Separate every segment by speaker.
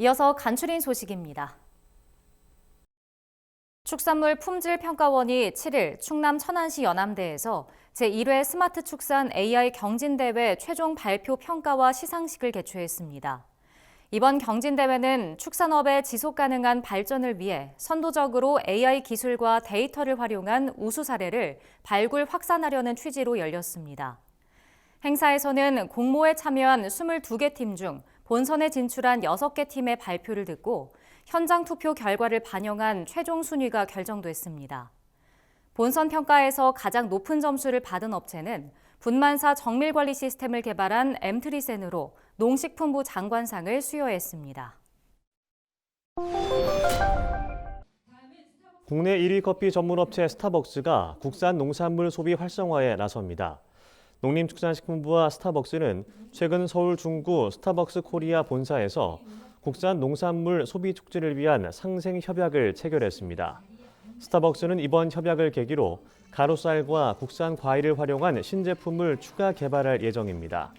Speaker 1: 이어서 간추린 소식입니다. 축산물 품질평가원이 7일 충남 천안시 연암대에서 제1회 스마트 축산 AI 경진대회 최종 발표 평가와 시상식을 개최했습니다. 이번 경진대회는 축산업의 지속가능한 발전을 위해 선도적으로 AI 기술과 데이터를 활용한 우수 사례를 발굴 확산하려는 취지로 열렸습니다. 행사에서는 공모에 참여한 22개 팀 중 본선에 진출한 6개 팀의 발표를 듣고 현장 투표 결과를 반영한 최종 순위가 결정됐습니다. 본선 평가에서 가장 높은 점수를 받은 업체는 분만사 정밀관리 시스템을 개발한 엠트리센으로 농식품부 장관상을 수여했습니다.
Speaker 2: 국내 1위 커피 전문업체 스타벅스가 국산 농산물 소비 활성화에 나섭니다. 농림축산식품부와 스타벅스는 최근 서울 중구 스타벅스 코리아 본사에서 국산 농산물 소비 촉진을 위한 상생 협약을 체결했습니다. 스타벅스는 이번 협약을 계기로 가루쌀과 국산 과일을 활용한 신제품을 추가 개발할 예정입니다.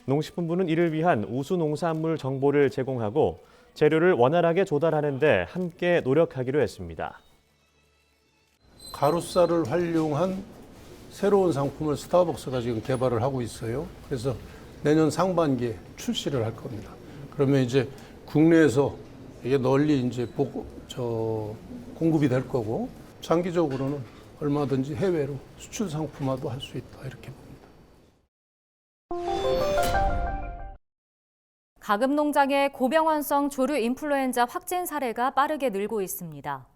Speaker 2: 농식품부는 이를 위한 우수 농산물 정보를 제공하고 재료를 원활하게 조달하는 데 함께 노력하기로 했습니다.
Speaker 3: 가루쌀을 활용한 새로운 상품을 스타벅스가 지금 개발을 하고 있어요. 그래서 내년 상반기에 출시를 할 겁니다. 그러면 이제 국내에서 이게 널리 이제 공급이 될 거고, 장기적으로는 얼마든지 해외로 수출 상품화도 할 수 있다, 이렇게 봅니다.
Speaker 1: 가금 농장의 고병원성 조류 인플루엔자 확진 사례가 빠르게 늘고 있습니다.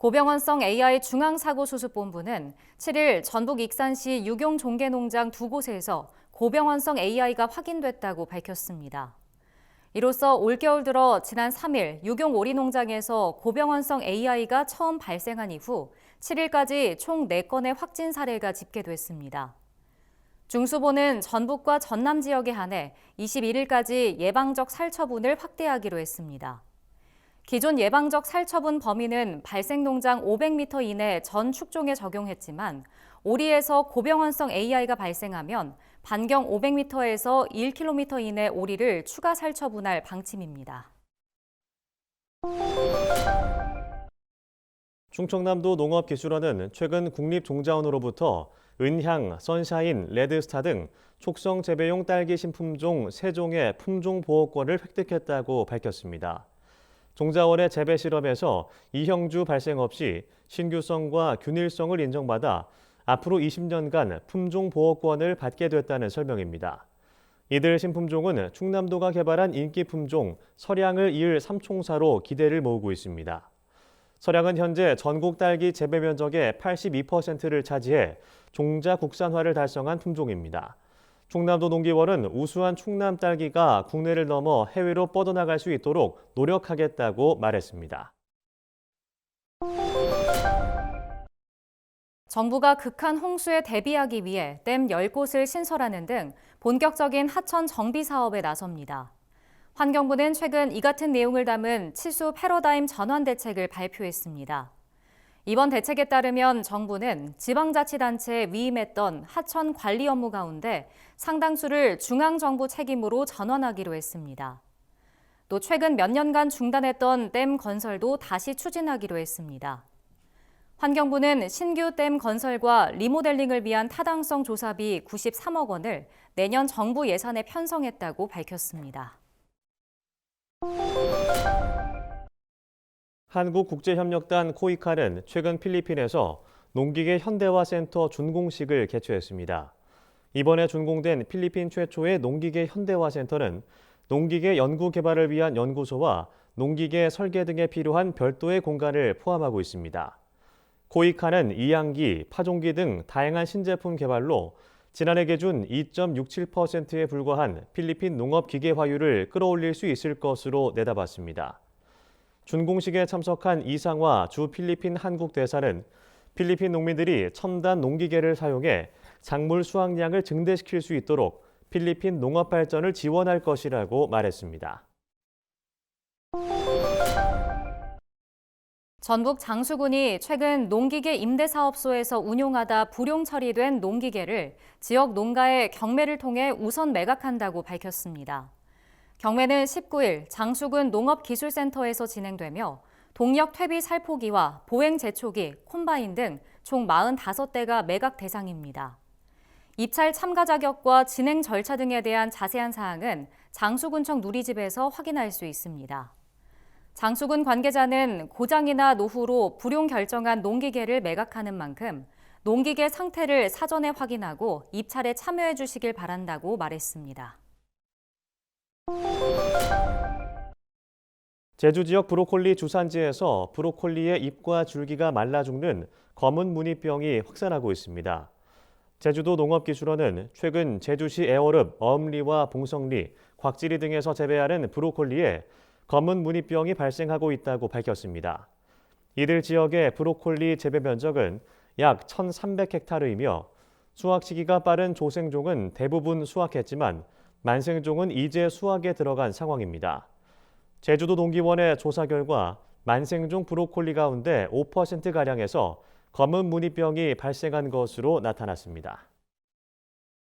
Speaker 1: 고병원성 AI 중앙사고수습본부는 7일 전북 익산시 유경종계농장 2곳에서 고병원성 AI가 확인됐다고 밝혔습니다. 이로써 올겨울 들어 지난 3일 유경 오리농장에서 고병원성 AI가 처음 발생한 이후 7일까지 총 4건의 확진 사례가 집계됐습니다. 중수본은 전북과 전남 지역에 한해 21일까지 예방적 살처분을 확대하기로 했습니다. 기존 예방적 살처분 범위는 발생 농장 500m 이내 전 축종에 적용했지만 오리에서 고병원성 AI가 발생하면 반경 500m에서 1km 이내 오리를 추가 살처분할 방침입니다.
Speaker 2: 충청남도 농업기술원은 최근 국립종자원으로부터 은향, 선샤인, 레드스타 등 촉성 재배용 딸기 신품종 3종의 품종 보호권을 획득했다고 밝혔습니다. 종자원의 재배 실험에서 이형주 발생 없이 신규성과 균일성을 인정받아 앞으로 20년간 품종 보호권을 받게 됐다는 설명입니다. 이들 신품종은 충남도가 개발한 인기 품종 서량을 이을 3총사로 기대를 모으고 있습니다. 서량은 현재 전국 딸기 재배 면적의 82%를 차지해 종자 국산화를 달성한 품종입니다. 충남도 농기원은 우수한 충남 딸기가 국내를 넘어 해외로 뻗어나갈 수 있도록 노력하겠다고 말했습니다.
Speaker 1: 정부가 극한 홍수에 대비하기 위해 댐 10곳을 신설하는 등 본격적인 하천 정비 사업에 나섭니다. 환경부는 최근 이 같은 내용을 담은 치수 패러다임 전환 대책을 발표했습니다. 이번 대책에 따르면 정부는 지방자치단체에 위임했던 하천 관리 업무 가운데 상당수를 중앙정부 책임으로 전환하기로 했습니다. 또 최근 몇 년간 중단했던 댐 건설도 다시 추진하기로 했습니다. 환경부는 신규 댐 건설과 리모델링을 위한 타당성 조사비 93억 원을 내년 정부 예산에 편성했다고 밝혔습니다.
Speaker 2: 한국국제협력단 코이카는 최근 필리핀에서 농기계 현대화 센터 준공식을 개최했습니다. 이번에 준공된 필리핀 최초의 농기계 현대화 센터는 농기계 연구 개발을 위한 연구소와 농기계 설계 등에 필요한 별도의 공간을 포함하고 있습니다. 코이카는 이양기, 파종기 등 다양한 신제품 개발로 지난해 기준 2.67%에 불과한 필리핀 농업 기계화율을 끌어올릴 수 있을 것으로 내다봤습니다. 준공식에 참석한 이상화 주 필리핀 한국 대사는 필리핀 농민들이 첨단 농기계를 사용해 작물 수확량을 증대시킬 수 있도록 필리핀 농업 발전을 지원할 것이라고 말했습니다.
Speaker 1: 전북 장수군이 최근 농기계 임대사업소에서 운용하다 불용 처리된 농기계를 지역 농가에 경매를 통해 우선 매각한다고 밝혔습니다. 경매는 19일 장수군 농업기술센터에서 진행되며 동력 퇴비 살포기와 보행 제초기, 콤바인 등 총 45대가 매각 대상입니다. 입찰 참가 자격과 진행 절차 등에 대한 자세한 사항은 장수군청 누리집에서 확인할 수 있습니다. 장수군 관계자는 고장이나 노후로 불용 결정한 농기계를 매각하는 만큼 농기계 상태를 사전에 확인하고 입찰에 참여해 주시길 바란다고 말했습니다.
Speaker 2: 제주 지역 브로콜리 주산지에서 브로콜리의 잎과 줄기가 말라 죽는 검은 무늬병이 확산하고 있습니다. 제주도 농업기술원은 최근 제주시 애월읍 어음리와 봉성리, 곽지리 등에서 재배하는 브로콜리에 검은 무늬병이 발생하고 있다고 밝혔습니다. 이들 지역의 브로콜리 재배 면적은 약 1,300헥타르이며 수확 시기가 빠른 조생종은 대부분 수확했지만 만생종은 이제 수확에 들어간 상황입니다. 제주도 농기원의 조사 결과 만생종 브로콜리 가운데 5%가량에서 검은 무늬병이 발생한 것으로 나타났습니다.